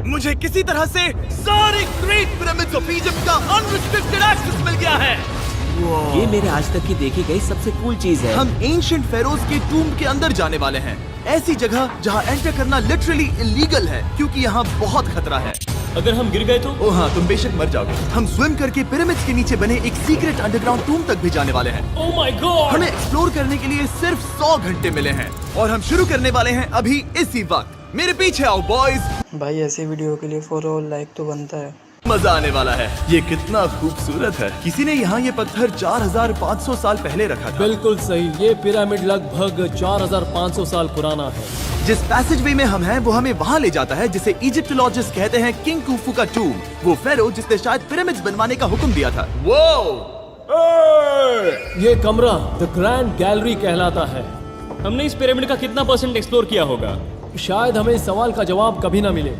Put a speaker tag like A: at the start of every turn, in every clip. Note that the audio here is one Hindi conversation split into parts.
A: मुझे किसी तरह से सारी ग्रेट पिरामिड्स ऑफ इजिप्ट का अनरिस्ट्रिक्टेड एक्सेस मिल गया है।
B: ये मेरे आज तक की देखी गई सबसे कूल चीज है।
A: हम एंशिएंट फेरोज के टूम्ब के अंदर जाने वाले हैं, ऐसी जगह जहाँ एंटर करना लिटरली इलीगल है क्योंकि यहाँ बहुत खतरा है।
C: अगर हम गिर गए तो?
A: ओ हाँ, तुम बेशक मर जाओगे। हम स्विम करके पिरामिड्स के नीचे बने एक सीक्रेट अंडरग्राउंड टूम्ब तक भी जाने वाले हैं।
C: Oh my God!
A: हमें एक्सप्लोर करने के लिए सिर्फ 100 घंटे मिले हैं और हम शुरू करने वाले हैं अभी इसी वक्त। मेरे पीछे आओ बॉयज।
D: भाई ऐसी वीडियो के लिए फॉलो और लाइक तो बनता है।
A: मजा आने वाला है। ये कितना खूबसूरत है। किसी ने यहाँ ये पत्थर 4500 साल पहले रखा था।
C: बिल्कुल सही, ये पिरामिड लगभग 4500 साल पुराना है।
A: जिस पैसेजवे में हम हैं वो हमें वहाँ ले जाता है जिसे इजिप्टोलॉजिस्ट कहते हैं किंग कुफू का टूम, वो फेरो जिसने शायद पिरामिड्स बनवाने का हुक्म दिया था।
C: ये कमरा द ग्रैंड गैलरी कहलाता है। हमने इस पिरामिड का कितना % एक्सप्लोर किया होगा? शायद हमें इस सवाल का जवाब कभी ना मिले।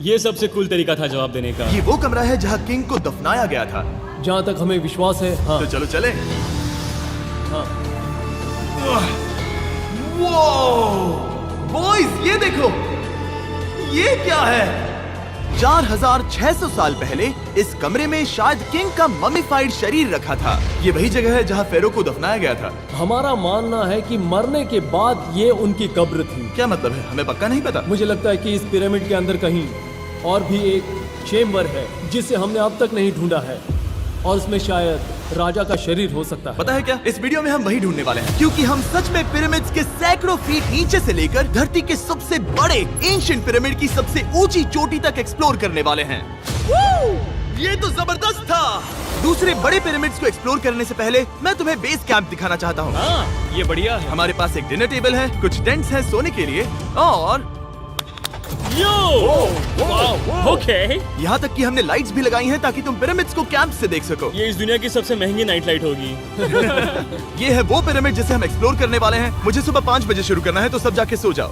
C: ये सबसे कूल तरीका था जवाब देने का।
A: ये वो कमरा है जहाँ किंग को दफनाया गया था।
C: जहाँ तक हमें विश्वास है। हाँ।
A: तो चलो चले।
C: हाँ।
A: बॉयज ये देखो, ये क्या है? 4600 साल पहले इस कमरे में शायद किंग का ममीफाइड शरीर रखा था। ये वही जगह है जहाँ फेरो को दफनाया गया था।
C: हमारा मानना है कि मरने के बाद ये उनकी कब्र थी।
A: क्या मतलब है? हमें पक्का नहीं पता।
C: मुझे लगता है कि इस पिरामिड के अंदर कहीं और भी एक चेम्बर है जिसे हमने अब तक नहीं ढूंढा है और उसमें शायद राजा का शरीर हो सकता है।
A: पता है क्या, इस वीडियो में हम वही ढूंढने वाले हैं क्योंकि हम सच में पिरामिड्स के सैकड़ों फीट नीचे से लेकर धरती के सबसे बड़े एंशिएंट पिरामिड की सबसे ऊंची चोटी तक एक्सप्लोर करने वाले हैं। ये तो जबरदस्त था। दूसरे बड़े पिरामिड्स को एक्सप्लोर करने से पहले मैं तुम्हें बेस कैंप दिखाना चाहता हूँ।
C: हाँ, ये बढ़िया है।
A: हमारे पास एक डिनर टेबल है, कुछ टेंट्स हैं सोने के लिए और
C: ओके।
A: यहाँ तक कि हमने लाइट्स भी लगाई हैं ताकि तुम पिरामिड्स को कैंप से देख सको।
C: ये इस दुनिया की सबसे महंगी नाइट लाइट होगी।
A: ये है वो पिरामिड जिसे हम एक्सप्लोर करने वाले हैं। मुझे सुबह 5 बजे शुरू करना है तो सब जाके सो जाओ।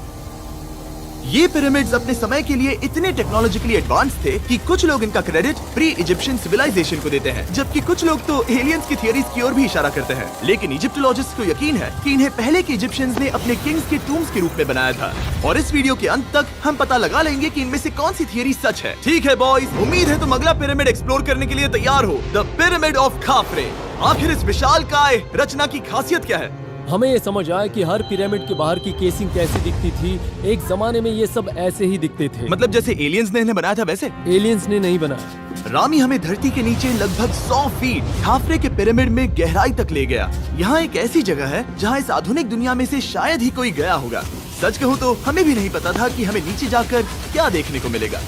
A: ये पिरामिड्स अपने समय के लिए इतने टेक्नोलॉजिकली एडवांस थे कि कुछ लोग इनका क्रेडिट प्री इजिप्शियन सिविलाइजेशन को देते हैं, जबकि कुछ लोग तो एलियंस की थियरीज की ओर भी इशारा करते हैं। लेकिन इजिप्टोलॉजिस्ट को यकीन है कि इन्हें पहले के इजिप्शियंस ने अपने किंग्स के टूम्स के रूप में बनाया था। और इस वीडियो के अंत तक हम पता लगा लेंगे कि इनमें से कौन सी थियरी सच है। ठीक है बॉयज, उम्मीद है तुम अगला पिरामिड एक्सप्लोर करने के लिए तैयार हो, द पिरामिड ऑफ खाफरे। आखिर इस विशालकाय रचना की खासियत क्या है?
C: हमें ये समझ आया कि हर पिरामिड के बाहर की केसिंग कैसी दिखती थी। एक जमाने में ये सब ऐसे ही दिखते थे।
A: मतलब जैसे एलियंस ने इन्हें बनाया था वैसे?
C: एलियंस ने नहीं बनाया।
A: रामी हमें धरती के नीचे लगभग 100 फीट खाफरे के पिरामिड में गहराई तक ले गया। यहाँ एक ऐसी जगह है जहाँ इस आधुनिक दुनिया में से शायद ही कोई गया होगा। सच कहूँ तो हमें भी नहीं पता था कि हमें नीचे जाकर क्या देखने को मिलेगा।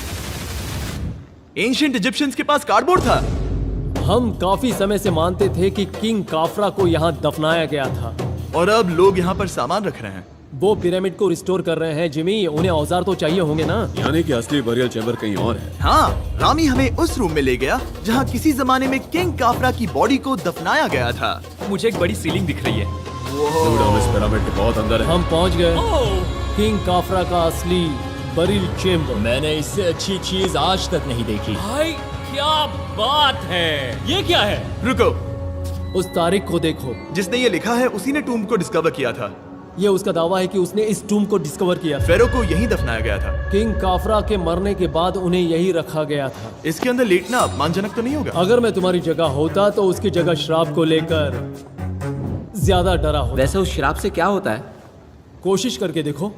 A: एंशिएंट इजिप्शियंस के पास कार्डबोर्ड था।
C: हम काफी समय से मानते थे कि किंग काफरा को यहाँ दफनाया गया था
A: और अब लोग यहाँ पर सामान रख रहे हैं।
C: वो पिरामिड को रिस्टोर कर रहे हैं। जिमी, उन्हें औजार तो चाहिए होंगे ना?
E: यानी कि असली बरियल चैम्बर कहीं और है।
A: हाँ, रामी हमें उस रूम में ले गया जहाँ किसी जमाने में किंग काफरा की बॉडी को दफनाया गया था।
F: मुझे एक बड़ी सीलिंग दिख रही है।
E: हम इस पिरामिड के बहुत अंदर है।
C: हम पहुँच गए किंग काफरा का असली बरियल चेम्बर।
F: मैंने इससे अच्छी चीज आज तक नहीं देखी।
C: भाई क्या बात है! ये क्या है?
A: रुको,
C: उस तारीख को देखो।
A: जिसने ये लिखा है उसी ने टूम्ब को डिस्कवर किया था।
C: ये उसका दावा है कि उसने इस टूम्ब को डिस्कवर किया।
A: फेरो को यहीं दफनाया गया था।
C: किंग काफरा के मरने के बाद उन्हें यही रखा गया था।
A: इसके अंदर लेटना अपमानजनक तो नहीं होगा?
C: अगर मैं तुम्हारी जगह होता तो उसकी जगह शराब को लेकर ज्यादा डरा होता।
B: वैसे उस शराब से क्या होता है?
C: कोशिश करके देखो।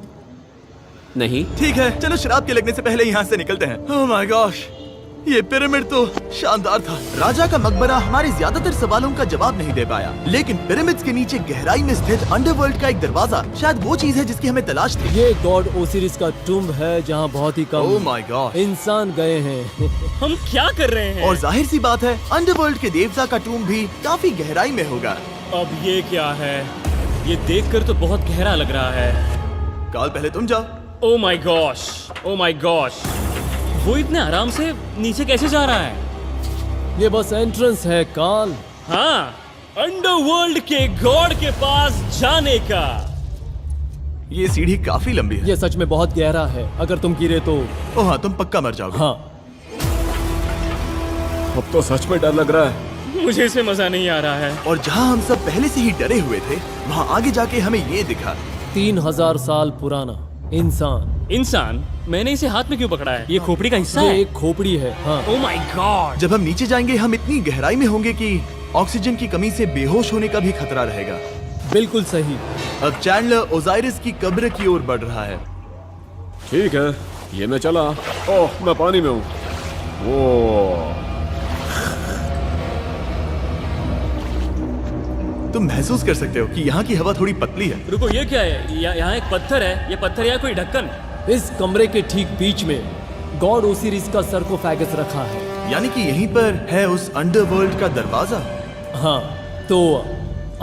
B: नहीं।
A: ठीक है, चलो शराब के लगने से पहले यहाँ से निकलते हैं। ओह माय गॉश, ये पिरामिड तो शानदार था। राजा का मकबरा हमारे ज्यादातर सवालों का जवाब नहीं दे पाया, लेकिन पिरामिड्स के नीचे गहराई में स्थित अंडरवर्ल्ड का एक दरवाजा शायद वो चीज है जिसकी हमें तलाश थी।
C: ये गॉड ओसिरिस का टूम्ब है जहाँ बहुत ही कम
A: ओह माय गॉड
C: इंसान गए हैं।
F: हम क्या कर रहे हैं?
A: और जाहिर सी बात है अंडरवर्ल्ड के देवता का टूम्ब भी काफी गहराई में होगा।
F: अब ये क्या है? ये देखकर तो बहुत गहरा लग रहा है।
A: काल, पहले तुम जाओ।
F: Oh my gosh, oh my gosh, वो इतने आराम से नीचे कैसे जा रहा है?
C: ये बस एंट्रेंस है काल।
F: हाँ, अंडरवर्ल्ड के गॉड के पास जाने का।
A: ये सीढ़ी काफी लंबी है।
C: ये सच में बहुत गहरा है। अगर तुम गिरे तो
A: ओह हाँ, तुम पक्का मर जाओगे।
C: हाँ।
E: अब तो सच में डर लग रहा है।
F: मुझे इसमें मजा नहीं आ रहा है।
A: और जहाँ हम सब पहले से ही डरे हुए थे, वहाँ आगे जाके हमें ये दिखा।
C: 3000 साल पुराना इंसान
F: इंसान, मैंने इसे हाथ में क्यों पकड़ा है? ये खोपड़ी का हिस्सा
C: ये
F: है।
C: एक खोपड़ी है। हाँ,
F: ओ माय गॉड।
A: जब हम नीचे जाएंगे हम इतनी गहराई में होंगे कि ऑक्सीजन की कमी से बेहोश होने का भी खतरा रहेगा।
C: बिल्कुल सही।
A: अब चैंडलर ओजाइरिस की कब्र की ओर बढ़ रहा है।
E: ठीक है, ये मैं चला। ओह, मैं पानी में हूँ। वो
A: तुम महसूस कर सकते हो कि यहाँ की हवा थोड़ी पतली है।
F: रुको, ये क्या है? यहाँ एक पत्थर है। ये पत्थर या कोई ढक्कन?
C: इस कमरे के ठीक बीच में गॉड ओसिरिस का सरकोफेगस रखा है।
A: यानी कि यहीं पर है उस अंडरवर्ल्ड का दरवाजा।
C: हाँ, तो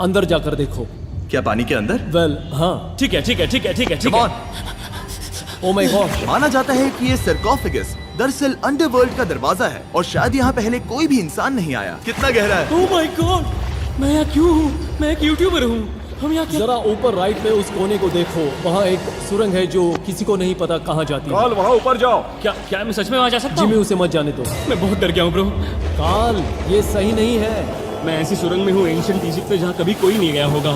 C: अंदर जाकर देखो।
A: क्या पानी के अंदर?
C: वेल, हाँ।
F: ठीक है, ठीक है, ठीक है, ठीक है, ठीक
A: Come
F: है।
A: on!
C: Oh my God.
A: माना जाता है कि ये सरकोफेगस दरअसल अंडरवर्ल्ड का दरवाजा है और शायद यहाँ पहले कोई भी इंसान नहीं आया। कितना गहरा है?
F: ओ माय गॉड, मैं यहाँ क्यों हूँ? मैं एक यूट्यूबर हूँ। हम यहाँ क्या?
C: जरा ऊपर राइट में उस कोने को देखो, वहाँ एक सुरंग है जो किसी को नहीं पता कहाँ जाती है।
E: काल, वहाँ ऊपर जाओ।
F: क्या मैं सच में वहाँ जा सकता
C: जिमी,
F: हूँ?
C: उसे मत जाने दो।
F: मैं बहुत डर गया हूँ ब्रो।
C: काल, ये सही नहीं है।
F: मैं ऐसी सुरंग में हूँ एंशिएंट इजिप्ट में जहाँ कभी कोई नहीं गया होगा।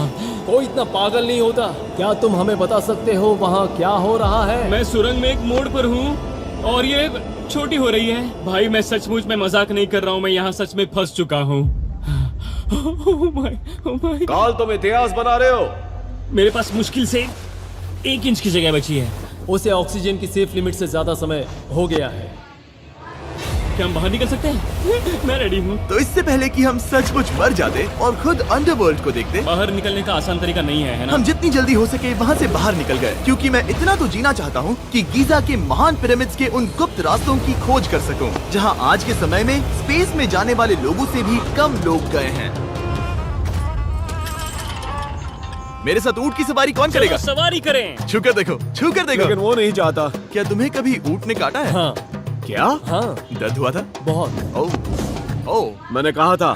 C: कोई इतना पागल नहीं होता। क्या तुम हमें बता सकते हो वहाँ क्या हो रहा है?
F: मैं सुरंग में एक मोड़ पर हूँ और ये छोटी हो रही है। भाई मैं सचमुच में मजाक नहीं कर रहा हूँ, मैं यहाँ सच में फंस चुका हूँ। Oh my।
E: काल, तुम इतिहास बना रहे हो।
F: मेरे पास मुश्किल से 1 इंच की जगह बची है।
C: उसे ऑक्सीजन की सेफ लिमिट से ज्यादा समय हो गया है।
F: क्या हम बाहर निकल सकते हैं? मैं रेडी हूँ।
A: तो इससे पहले कि हम सचमुच मर जाते और खुद अंडरवर्ल्ड को देखते,
F: बाहर निकलने का आसान तरीका नहीं है ना?
A: हम जितनी जल्दी हो सके वहाँ से बाहर निकल गए, क्योंकि मैं इतना तो जीना चाहता हूँ कि गीजा के महान पिरामिड्स के उन गुप्त रास्तों की खोज कर सकूं, जहाँ आज के समय में स्पेस में जाने वाले लोगों से भी कम लोग गए हैं। मेरे साथ ऊंट की सवारी कौन
F: चलो
A: करेगा?
F: सवारी करें।
A: छूकर देखो, छूकर देखो।
E: लेकिन वो नहीं चाहता।
A: क्या तुम्हें कभी ऊंट ने काटा है?
C: हाँ
E: क्या?
C: हाँ,
A: दर्द हुआ था?
C: बहुत।
A: ओह ओह।
E: मैंने कहा था।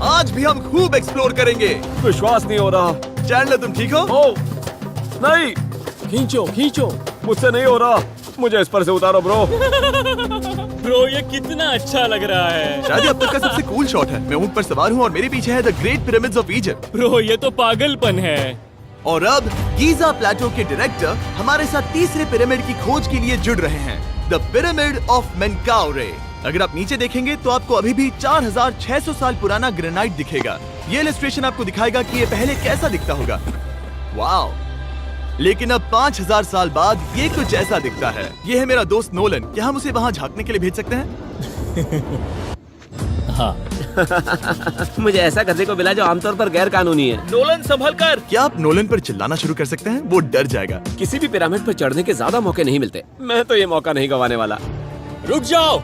A: आज भी हम खूब एक्सप्लोर करेंगे।
E: विश्वास नहीं हो रहा।
A: चैंडलर, तुम ठीक हो?
E: ओह, नहीं,
C: खींचो खींचो।
E: मुझसे नहीं हो रहा। मुझे इस पर से उतारो ब्रो।
F: ब्रो ये कितना अच्छा लग रहा है।
A: शायद ये अब तक का सबसे कूल शॉट है। मैं ऊंट पर सवार हूँ और मेरे पीछे है the great pyramids of Egypt.
F: Bro ये तो पागलपन है।
A: और अब गीजा प्लेटो के डायरेक्टर हमारे साथ तीसरे पिरामिड की खोज के लिए जुड़ रहे हैं, द पिरामिड ऑफ मेनकाउरे। अगर आप नीचे देखेंगे तो आपको अभी भी 4600 साल पुराना ग्रेनाइट दिखेगा। ये इलस्ट्रेशन आपको दिखाएगा कि ये पहले कैसा दिखता होगा। वाओ! लेकिन अब 5000 साल बाद ये कुछ ऐसा दिखता है। ये है मेरा दोस्त नोलन। क्या हम उसे वहाँ झांकने के लिए भेज सकते हैं?
B: हाँ। मुझे ऐसा करने को मिला जो आमतौर पर गैर कानूनी है।
F: नोलन संभल कर।
A: क्या आप नोलन पर चिल्लाना शुरू कर सकते हैं? वो डर जाएगा।
B: किसी भी पिरामिड पर चढ़ने के ज्यादा मौके नहीं मिलते। मैं तो ये मौका नहीं गंवाने वाला।
C: रुक जाओ,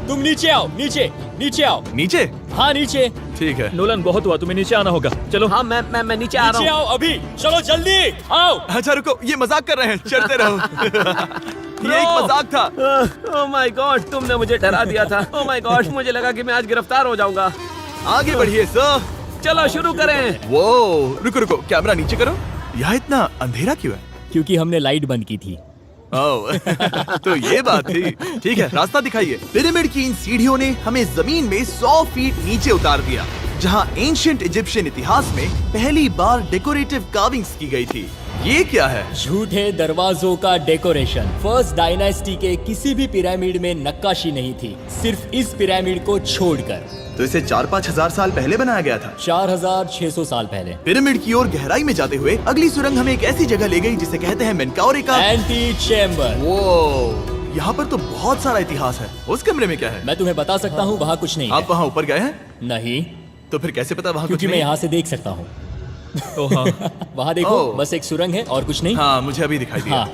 C: तुम नीचे आओ। नीचे नीचे आओ।
A: नीचे?
C: हाँ नीचे।
A: ठीक है।
F: नोलन बहुत हुआ, तुम्हें नीचे आना होगा। चलो।
B: हाँ मैं नीचे आ रहा
C: नीचे
B: हूँ।
C: आओ अभी। चलो जल्दी आओ।
A: अच्छा रुको, ये मजाक कर रहे हैं। चढ़ते रहो। ये एक मजाक था।
B: ओह माय गॉड, तुमने मुझे डरा दिया था। ओह माय गॉड, मुझे लगा कि मैं आज गिरफ्तार हो जाऊंगा।
A: आगे बढ़िए सर।
B: चलो शुरू करें।
A: वो रुको रुको, कैमरा नीचे करो। यहाँ इतना अंधेरा क्यों है?
C: क्योंकि हमने लाइट बंद की थी।
A: ओह, तो ये बात थी। ठीक है, रास्ता दिखाइए। पिरामिड की इन सीढ़ियों ने हमें जमीन में 100 फीट नीचे उतार दिया, जहाँ एंशिएंट इजिप्शियन इतिहास में पहली बार डेकोरेटिव कार्विंग्स की गई थी। ये क्या है?
C: झूठे दरवाजों का डेकोरेशन। फर्स्ट डायनेस्टी के किसी भी पिरामिड में नक्काशी नहीं थी, सिर्फ इस पिरामिड को छोड़कर।
A: तो इसे 4-5 हजार साल पहले बनाया गया था।
C: 4600 साल पहले।
A: पिरामिड की ओर गहराई में जाते हुए अगली सुरंग हमें एक ऐसी जगह ले गई जिसे कहते हैं मेनकाउरे का
C: एंटी चेम्बर।
A: वो यहाँ पर तो बहुत सारा इतिहास है। उस कमरे में क्या है?
C: मैं तुम्हें बता सकता हूँ, वहाँ कुछ नहीं
A: आप
C: है।
A: वहाँ ऊपर गए हैं?
C: नहीं,
A: तो फिर कैसे पता वहाँ कुछ
C: क्योंकि मैं
A: नहीं?
C: यहाँ से देख सकता हूँ।
F: हाँ।
C: वहाँ देखो,
A: ओह।
C: बस एक सुरंग है और कुछ नहीं।
A: हाँ, मुझे अभी दिखाई दिया।
C: हाँ।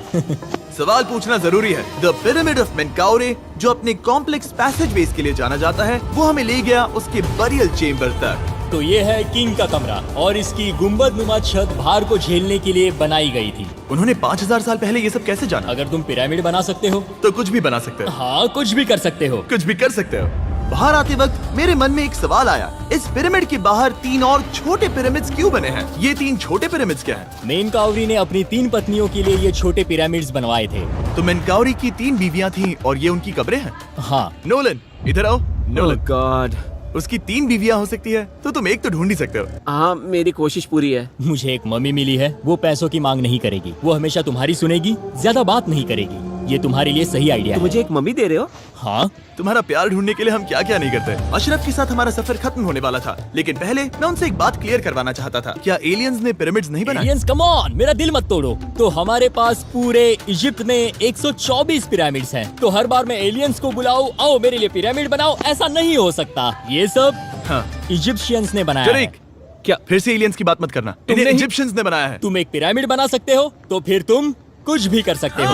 A: सवाल पूछना जरूरी है। द पिरामिड ऑफ मेनकाउरे, जो अपने कॉम्प्लेक्स पैसेजवेज के लिए जाना जाता है, वो हमें ले गया उसके बरियल चेम्बर तक।
C: तो ये है किंग का कमरा और इसकी गुंबदनुमा छत भार को झेलने के लिए बनाई गई थी।
A: उन्होंने 5000 साल पहले ये सब कैसे जाना?
C: अगर तुम पिरामिड बना सकते हो
A: तो कुछ भी बना सकते हो।
C: हाँ, कुछ भी कर सकते हो।
A: कुछ भी कर सकते हो। बाहर आते वक्त मेरे मन में एक सवाल आया, इस पिरामिड के बाहर 3 और छोटे पिरामिड्स क्यों बने हैं? ये 3 छोटे पिरामिड्स क्या हैं?
C: मेनकाउरी ने अपनी 3 पत्नियों के लिए ये छोटे पिरामिड्स बनवाए थे।
A: तो मेनकाउरी की 3 बीवियां थीं और ये उनकी कब्रें हैं।
C: हाँ।
A: नोलन, इधर आओ। नोलन,
B: गॉड,
A: उसकी 3 बीवियां हो सकती है, तो तुम एक तो ढूंढ ही सकते हो।
B: हाँ, मेरी कोशिश पूरी है।
C: मुझे एक मम्मी मिली है, वो पैसों की मांग नहीं करेगी, वो हमेशा तुम्हारी सुनेगी, ज्यादा बात नहीं करेगी। ये तुम्हारे लिए सही आइडिया
B: तो
C: है।
B: मुझे एक मम्मी दे रहे हो?
C: हाँ,
A: तुम्हारा प्यार ढूंढने के लिए हम क्या क्या नहीं करते। अशरफ के साथ हमारा सफर खत्म होने वाला था, लेकिन पहले मैं उनसे एक बात क्लियर करवाना चाहता था। क्या एलियंस ने पिरामिड्स नहीं बनाए?
C: एलियंस कम ऑन, मेरा दिल मत तोड़ो। तो हमारे पास पूरे इजिप्ट में 124 पिरामिड्स हैं। तो हर बार मैं एलियंस को बुलाऊं, आओ मेरे लिए पिरामिड बनाओ, ऐसा नहीं हो सकता। ये सब
A: हाँ।
C: इजिप्शियंस ने बनाया है।
A: जरीक, क्या फिर से एलियंस की बात मत करना। इन्हें
C: नहीं-
A: इजिप्शियंस ने बनाया है।
C: तुम एक पिरामिड बना सकते हो, तो फिर तुम कुछ भी कर सकते हो।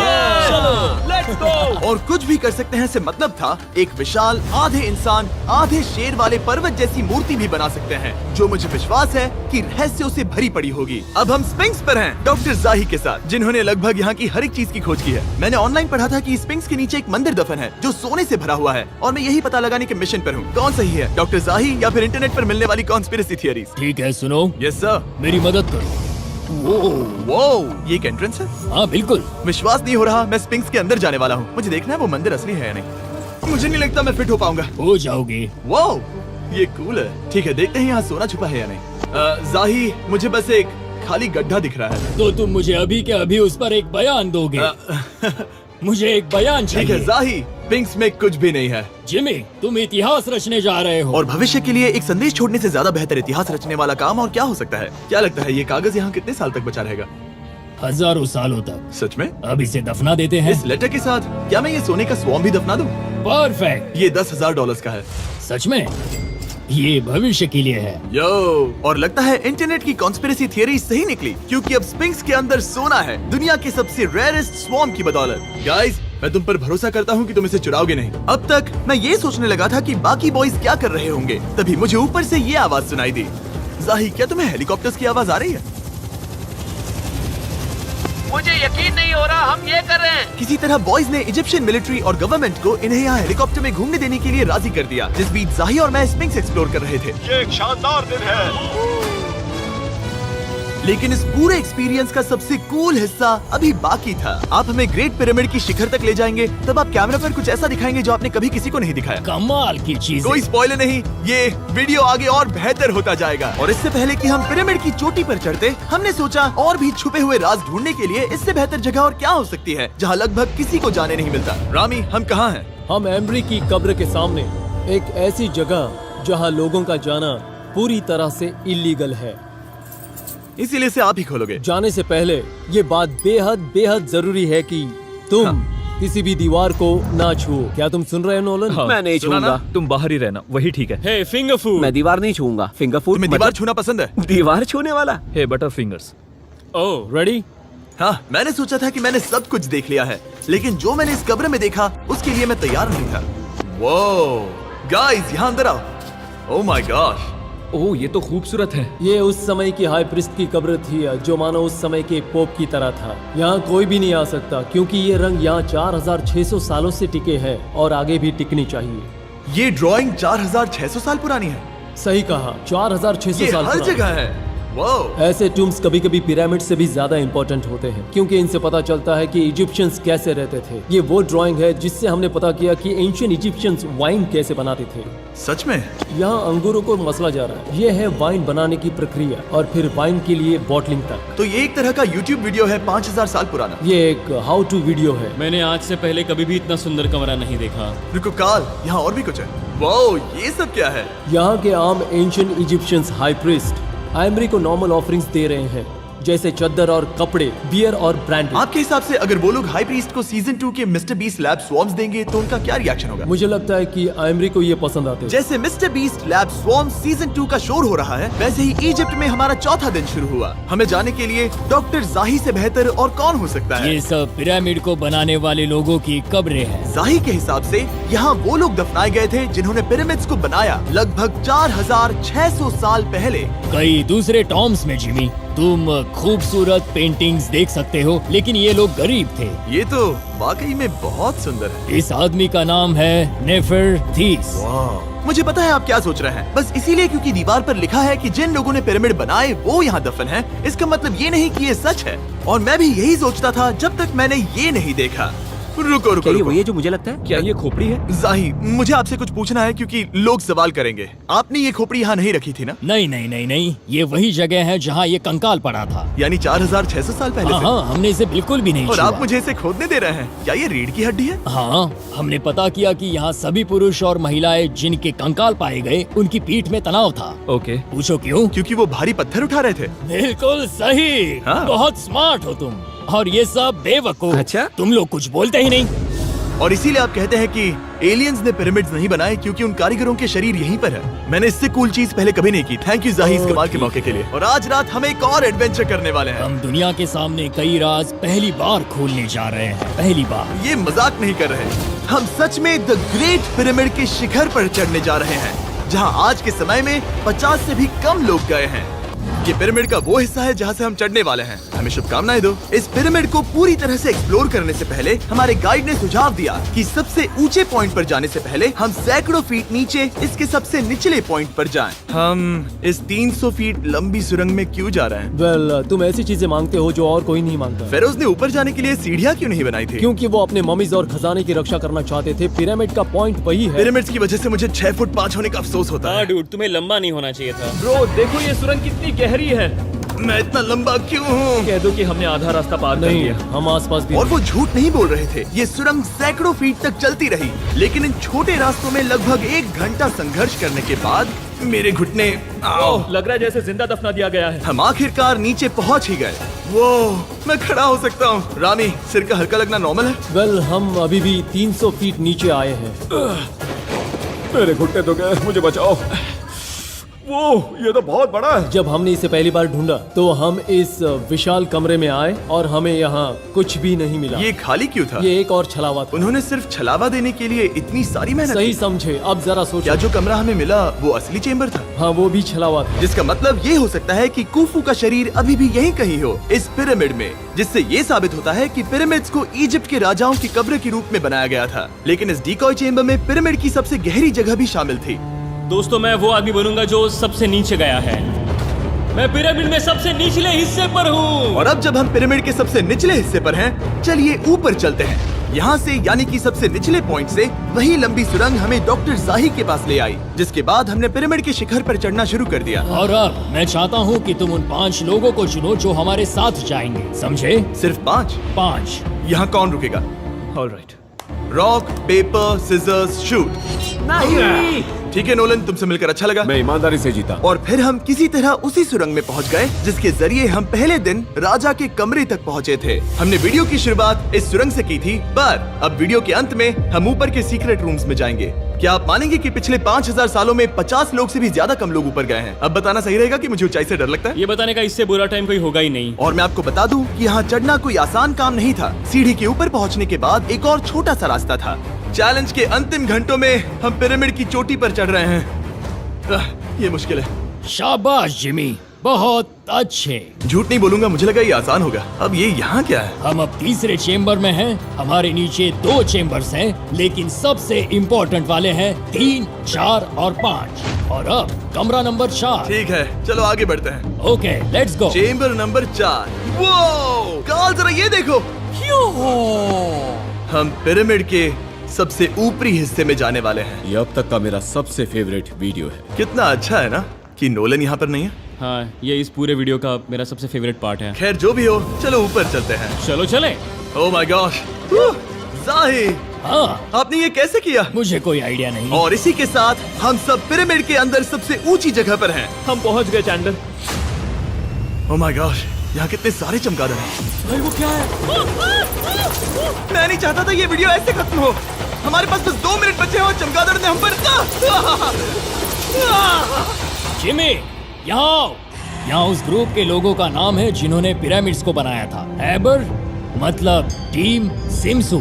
B: Let's go.
A: और कुछ भी कर सकते हैं से मतलब था एक विशाल आधे इंसान आधे शेर वाले पर्वत जैसी मूर्ति भी बना सकते हैं, जो मुझे विश्वास है कि रहस्यों से भरी पड़ी होगी। अब हम स्पिंक्स पर हैं, डॉक्टर जाही के साथ, जिन्होंने लगभग यहाँ की हर एक चीज की खोज की है। मैंने ऑनलाइन पढ़ा था कि स्पिंक्स के नीचे एक मंदिर दफन है जो सोने से भरा हुआ है, और मैं यही पता लगाने के मिशन पर हूँ। कौन सही है, डॉक्टर जाही या फिर इंटरनेट पर मिलने वाली कॉन्स्पिरेसी थियरीज?
C: ठीक है, सुनो,
A: यस सर।
C: मेरी मदद करो।
A: वो ये एक एंट्रेंस है?
C: हाँ बिल्कुल।
A: विश्वास नहीं हो रहा, मैं स्पिंक्स के अंदर जाने वाला हूँ। मुझे देखना है वो मंदिर असली है या नहीं। मुझे नहीं लगता मैं फिट हो पाऊंगा।
C: हो जाओगे।
A: वो ये कूल है। ठीक है, देखते हैं यहाँ सोना छुपा है या नहीं। जाही, मुझे बस एक खाली गड्ढा दिख रहा है।
C: तो तुम मुझे अभी के अभी उस पर एक बयान दोगे? मुझे एक बयान
A: ठीक है
C: चाहिए।
A: जाही, स्पिंक्स में कुछ भी नहीं है।
C: जिमी, तुम इतिहास रचने जा रहे हो।
A: और भविष्य के लिए एक संदेश छोड़ने से ज्यादा बेहतर इतिहास रचने वाला काम और क्या हो सकता है? क्या लगता है ये कागज यहाँ कितने साल तक बचा रहेगा?
C: हजारों सालों तक।
A: सच में?
C: अब इसे दफना देते हैं।
A: इस लेटर के साथ क्या मैं ये सोने का स्वॉर्म भी दफना दूं?
C: परफेक्ट।
A: ये $10,000 का है।
C: सच में? ये भविष्य के लिए है।
A: यो, और लगता है इंटरनेट की कॉन्स्पिरेसी थियरी सही निकली, क्योंकि अब स्पिंक्स के अंदर सोना है, दुनिया के सबसे रेयरेस्ट स्वॉर्म की बदौलत। गाइस, मैं तुम पर भरोसा करता हूँ कि तुम इसे चुराओगे नहीं। अब तक मैं ये सोचने लगा था कि बाकी बॉयज क्या कर रहे होंगे, तभी मुझे ऊपर से ये आवाज सुनाई दी। जाही, क्या तुम्हें हेलीकॉप्टर्स की आवाज आ रही है?
B: मुझे यकीन नहीं हो रहा हम ये कर रहे हैं।
A: किसी तरह बॉयज ने इजिप्शियन मिलिट्री और गवर्नमेंट को इन्हें यहाँ हेलीकॉप्टर में घूमने देने के लिए राजी कर दिया, जिस बीच जाही और मैं स्पिंक्स एक्सप्लोर कर रहे थे।
E: ये एक शानदार दिन है।
A: लेकिन इस पूरे एक्सपीरियंस का सबसे कूल हिस्सा अभी बाकी था। आप हमें ग्रेट पिरामिड की शिखर तक ले जाएंगे, तब आप कैमरा पर कुछ ऐसा दिखाएंगे जो आपने कभी किसी को नहीं दिखाया।
C: कमाल की चीज।
A: कोई स्पॉइलर नहीं, ये वीडियो आगे और बेहतर होता जाएगा। और इससे पहले कि हम पिरामिड की चोटी पर चढ़ते, हमने सोचा और भी छुपे हुए राज ढूंढने के लिए इससे बेहतर जगह और क्या हो सकती है, जहाँ लगभग किसी को जाने नहीं मिलता। रामी, हम कहाँ हैं?
G: हम एम्ब्री की कब्र के सामने, एक ऐसी जगह जहां लोगों का जाना पूरी तरह से इलीगल है।
A: इसीलिए इसे आप ही खोलोगे।
G: जाने से पहले ये बात बेहद बेहद जरूरी है कि तुम किसी भी दीवार को ना छुओ। क्या तुम सुन रहे हो नोलन?
B: मैं नहीं
A: सुना
B: छूऊंगा।
A: ना?
H: तुम बाहर ही रहना, वही ठीक है।
C: हे फिंगर फूड।
B: मैं दीवार नहीं छूऊंगा। फिंगर फूड
A: तुम्हें दीवार छूना पसंद है?
B: दीवार छूने वाला?
H: हे बटर फिंगर्स।
C: ओह,
G: रेडी?
A: हाँ, मैंने सोचा था कि मैंने सब कुछ देख लिया है, लेकिन जो मैंने इस कब्र में देखा उसके लिए मैं तैयार नहीं था। वो गाइस, यहाँ अंदर आओ। ओह माय गॉश,
H: ओह, ये तो खूबसूरत है।
G: ये उस समय की हाई प्रिस्ट की कब्र थी, जो मानो उस समय के पोप की तरह था। यहाँ कोई भी नहीं आ सकता, क्योंकि ये रंग यहाँ 4600 सालों से टिके हैं और आगे भी टिकनी चाहिए।
A: ये ड्राइंग 4600 साल पुरानी है।
G: सही कहा, 4600
A: ये
G: साल
A: हर
G: पुरानी।
A: जगह है। वो
G: ऐसे टूम्स कभी कभी पिरामिड से भी ज्यादा इंपॉर्टेंट होते हैं, क्योंकि इनसे पता चलता है कि इजिप्शियंस कैसे रहते थे। ये वो ड्राइंग है जिससे हमने पता किया कि एंशियंट इजिप्शियंस वाइन कैसे बनाते थे।
A: सच में?
G: यहाँ अंगूरों को मसला जा रहा है। ये है वाइन बनाने की प्रक्रिया और फिर वाइन के लिए बॉटलिंग तक।
A: तो ये एक तरह का YouTube वीडियो है 5000 साल पुराना।
G: ये एक हाउ टू वीडियो है।
C: मैंने आज से पहले कभी भी इतना सुंदर कमरा नहीं देखा।
A: रुको काल, यहाँ और भी कुछ है। वो ये सब क्या है?
G: यहाँ के आम एंशियंट इजिप्शियंस हाई प्रीस्ट आइमरी को नॉर्मल ऑफरिंग्स दे रहे हैं, जैसे चद्दर और कपड़े, बियर और ब्रांड।
A: आपके हिसाब से अगर वो लोग हाई प्रीस्ट को सीजन 2 के मिस्टर बीस्ट लैब स्वॉर्म्स देंगे तो उनका क्या रिएक्शन होगा?
G: मुझे लगता है कि आइमरी को ये पसंद आते हैं।
A: जैसे मिस्टर बीस्ट लैब स्वॉर्म्स सीजन 2 का शोर हो रहा है, वैसे ही इजिप्ट में हमारा चौथा दिन शुरू हुआ। हमें जाने के लिए डॉक्टर जाही से बेहतर और कौन हो सकता है?
C: ये सब पिरामिड को बनाने वाले लोगों की कब्रें हैं।
A: जाही के हिसाब से यहाँ वो लोग दफनाए गए थे जिन्होंने पिरामिड्स को बनाया लगभग 4600 साल पहले।
C: कई दूसरे टॉम्स में जिमी, तुम खूबसूरत पेंटिंग्स देख सकते हो, लेकिन ये लोग गरीब थे।
A: ये तो वाकई में बहुत सुंदर है।
C: इस आदमी का नाम है नेफरथीस।
A: मुझे पता है आप क्या सोच रहे हैं, बस इसीलिए क्योंकि दीवार पर लिखा है कि जिन लोगों ने पिरामिड बनाए वो यहाँ दफन है, इसका मतलब ये नहीं कि ये सच है। और मैं भी यही सोचता था जब तक मैंने ये नहीं देखा। रुको रुको
B: क्या ये
A: रुको।
B: वही है जो मुझे लगता है? क्या ये खोपड़ी है?
A: जाही, मुझे आपसे कुछ पूछना है क्योंकि लोग सवाल करेंगे। आपने ये खोपड़ी यहाँ नहीं रखी थी ना?
F: नहीं नहीं नहीं नहीं, ये वही जगह है जहाँ ये कंकाल पड़ा था।
A: यानी 4600 साल पहले
F: हाँ
A: से?
F: हाँ, हमने इसे बिल्कुल भी नहीं
A: और
F: छुआ।
A: आप मुझे इसे खोदने दे रहे हैं? क्या ये रीढ़ की हड्डी है?
F: हाँ, हमने पता किया कि यहाँ सभी पुरुष और महिलाएं जिनके कंकाल पाए गए उनकी पीठ में तनाव था।
H: ओके।
F: पूछो क्यों?
A: क्योंकि वो भारी पत्थर उठा रहे थे।
F: बिल्कुल सही।
A: हाँ।
F: बहुत स्मार्ट हो तुम। और ये सब बेवकूफ।
B: अच्छा?
F: तुम लोग कुछ बोलते ही नहीं।
A: और इसीलिए आप कहते हैं कि एलियंस ने पिरामिड्स नहीं बनाए क्योंकि उन कारीगरों के शरीर यहीं पर है। मैंने इससे कूल चीज पहले कभी नहीं की। थैंक यू जाही इस कमाल के मौके के लिए। और आज रात हम एक और एडवेंचर करने वाले हैं।
F: हम दुनिया के सामने कई राज पहली बार खोलने जा रहे हैं। पहली बार।
A: ये मजाक नहीं कर रहे। हम सच में द ग्रेट पिरामिड के शिखर पर चढ़ने जा रहे हैं, जहां आज के समय में 50 से भी कम लोग गए हैं। ये पिरामिड का वो हिस्सा है जहाँ से हम चढ़ने वाले हैं। हमें शुभकामनाएं दो। इस पिरामिड को पूरी तरह से एक्सप्लोर करने से पहले हमारे गाइड ने सुझाव दिया कि सबसे ऊंचे पॉइंट पर जाने से पहले हम सैकड़ों फीट नीचे इसके सबसे निचले पॉइंट पर जाएं। हम इस 300 फीट लंबी सुरंग में क्यों जा रहे हैं?
G: वेल, तुम ऐसी चीजें मांगते हो जो और कोई नहीं मांगता।
A: फेरोज ने ऊपर जाने के लिए सीढ़ियाँ क्यों नहीं बनाई थी?
G: क्योंकि वो अपने ममीज और खजाने की रक्षा करना चाहते थे। पिरामिड का पॉइंट वही है।
A: पिरामिड्स की वजह से मुझे 6 फुट 5 होने का अफसोस होता है।
C: डूड, तुम्हें लंबा नहीं होना चाहिए था।
H: ब्रो देखो ये सुरंग कितनी गहरी है।
A: मैं इतना लंबा क्यों हूँ?
H: कह दो कि हमने आधा रास्ता पार कर
G: नहीं,
H: लिया।
G: हम आसपास भी
A: और वो झूठ नहीं बोल रहे थे। ये सुरंग सैकड़ों फीट तक चलती रही, लेकिन इन छोटे रास्तों में लगभग 1 घंटा संघर्ष करने के बाद मेरे घुटने
H: ओह, लग रहा है जैसे जिंदा दफना दिया गया है।
A: हम आखिरकार नीचे पहुंच ही गए। वो मैं खड़ा हो सकता हूँ। रामी, सिर का हल्का लगना नॉर्मल है?
G: वेल, हम अभी भी 300 फीट नीचे आए हैं।
E: मेरे घुटने तो गए, मुझे बचाओ। वो ये तो बहुत बड़ा है।
G: जब हमने इसे पहली बार ढूंढा तो हम इस विशाल कमरे में आए और हमें यहाँ कुछ भी नहीं मिला।
A: ये खाली क्यों था?
G: ये एक और छलावा था।
A: उन्होंने सिर्फ छलावा देने के लिए इतनी सारी मेहनत
G: सही
A: की।
G: समझे। अब जरा
A: क्या
G: सोचो।
A: जो कमरा हमें मिला वो असली चेम्बर था?
G: हाँ, वो भी छलावा था।
A: जिसका मतलब ये हो सकता है कि कुफू का शरीर अभी भी यहीं कहीं हो, इस पिरामिड में, जिससे ये साबित होता है कि पिरामिड्स को इजिप्ट के राजाओं की कब्र के रूप में बनाया गया था। लेकिन इस डिकॉय चेम्बर में पिरामिड की सबसे गहरी जगह भी शामिल थी।
F: दोस्तों, मैं वो आदमी बनूंगा जो सबसे नीचे गया है। मैं पिरामिड में सबसे निचले हिस्से पर हूँ।
A: और अब जब हम पिरामिड के सबसे निचले हिस्से पर हैं, चलिए ऊपर चलते हैं। यहाँ से यानी कि सबसे निचले पॉइंट से वही लंबी सुरंग हमें डॉक्टर जाही के पास ले आई, जिसके बाद हमने पिरामिड के शिखर पर चढ़ना शुरू कर दिया।
F: और अब मैं चाहता हूँ कि तुम उन 5 लोगों को चुनो जो हमारे साथ जाएंगे, समझे?
A: सिर्फ 5?
F: 5।
A: यहाँ कौन रुकेगा?
H: Alright.
A: Rock paper scissors shoot.
B: नहीं।
A: ठीक है नोलन, तुमसे मिलकर अच्छा लगा।
E: मैं ईमानदारी से जीता।
A: और फिर हम किसी तरह उसी सुरंग में पहुंच गए जिसके जरिए हम पहले दिन राजा के कमरे तक पहुंचे थे। हमने वीडियो की शुरुआत इस सुरंग से की थी, पर अब वीडियो के अंत में हम ऊपर के सीक्रेट रूम्स में जाएंगे। क्या आप मानेंगे कि पिछले 5000 सालों में 50 लोग से भी ज्यादा कम लोग ऊपर गए हैं? अब बताना सही रहेगा कि मुझे ऊंचाई से डर लगता है।
F: ये बताने का इससे बुरा टाइम कोई होगा ही नहीं।
A: और मैं आपको बता दूं कि यहाँ चढ़ना कोई आसान काम नहीं था। सीढ़ी के ऊपर पहुँचने के बाद एक और छोटा सा रास्ता था। चैलेंज के अंतिम घंटों में हम पिरामिड की चोटी पर चढ़ रहे हैं। ये मुश्किल है।
F: शाबाश जिमी, बहुत अच्छे।
A: झूठ नहीं बोलूंगा, मुझे लगा ये आसान होगा। अब ये यहाँ क्या है?
F: हम अब तीसरे चेम्बर में हैं। हमारे नीचे 2 चेम्बर्स हैं, लेकिन सबसे इम्पोर्टेंट वाले हैं 3, 4 और 5। और अब कमरा नंबर 4।
A: ठीक है, चलो आगे बढ़ते हैं।
F: Okay, let's go.
A: Chamber number 4। वो काल, जरा ये देखो। हम पिरामिड के सबसे ऊपरी हिस्से में जाने वाले हैं।
E: ये अब तक का मेरा सबसे फेवरेट वीडियो है।
A: कितना अच्छा है ना कि नोलन यहाँ पर नहीं है।
F: हाँ, ये इस पूरे वीडियो का मेरा सबसे फेवरेट पार्ट है।
A: खैर जो भी हो, चलो ऊपर चलते हैं।
F: चलो चले।
A: ओह माय गॉश, जाही,
F: हाँ,
A: आपने ये कैसे किया?
F: मुझे कोई आइडिया नहीं।
A: और इसी के साथ हम सब पिरामिड के अंदर सबसे ऊंची जगह पर हैं।
H: हम पहुंच गए चैंडलर।
A: ओह माय गॉश, यहाँ कितने सारे चमगादड़ हैं।
F: भाई वो क्या है?
A: मैं नहीं चाहता था ये वीडियो ऐसे खत्म हो। हमारे पास बस 2 मिनट बचे हैं और चमगादड़ ने हम पर
F: जिमी, यहाँ आओ। यहाँ उस ग्रुप के लोगों का नाम है जिन्होंने पिरामिड्स को बनाया था। एबर मतलब टीम, सिमसू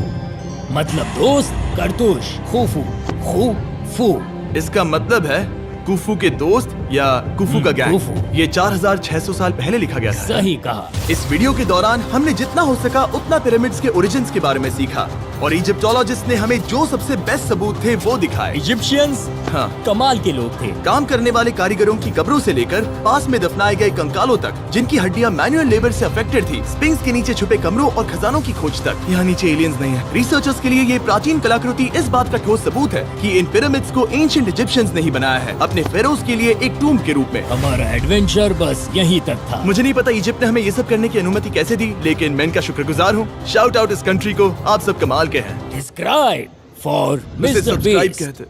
F: मतलब दोस्त, करतुश, खुफू, खुफू।
A: इसका मतलब है कुफू के दोस्त या कुफू का गैंग।
F: कुफू।
A: ये 4600 साल पहले लिखा गया था।
F: सही कहा।
A: इस वीडियो के दौरान हमने जितना हो सका उतना पिरामिड्स के ओरिजिन्स के बारे में सीखा। और इजिप्टोलॉजिस्ट ने हमें जो सबसे बेस्ट सबूत थे वो दिखाए।
F: इजिप्शियंस
A: हाँ,
F: कमाल के लोग थे।
A: काम करने वाले कारीगरों की कब्रों से लेकर पास में दफनाए गए कंकालों तक, जिनकी हड्डियां मैनुअल लेबर से अफेक्टेड थी, स्पिंक्स के नीचे छुपे कमरों और खजानों की खोज तक, यहाँ नीचे एलियंस नहीं है। रिसर्चर्स के लिए ये प्राचीन कलाकृति इस बात का ठोस सबूत है कि इन पिरामिड्स को एंशिएंट इजिप्शियंस ने ही बनाया है, अपने फेरोज के लिए एक टूम्ब के रूप में।
F: हमारा एडवेंचर बस यहीं तक था।
A: मुझे नहीं पता इजिप्ट ने हमें ये सब करने की अनुमति कैसे दी, लेकिन मैं इनका शुक्रगुजार हूँ। शाउट आउट इस कंट्री को, आप सब कमाल के हैं।
F: Describe for
A: mister
F: mister
A: subscribe
F: beast.
A: कहते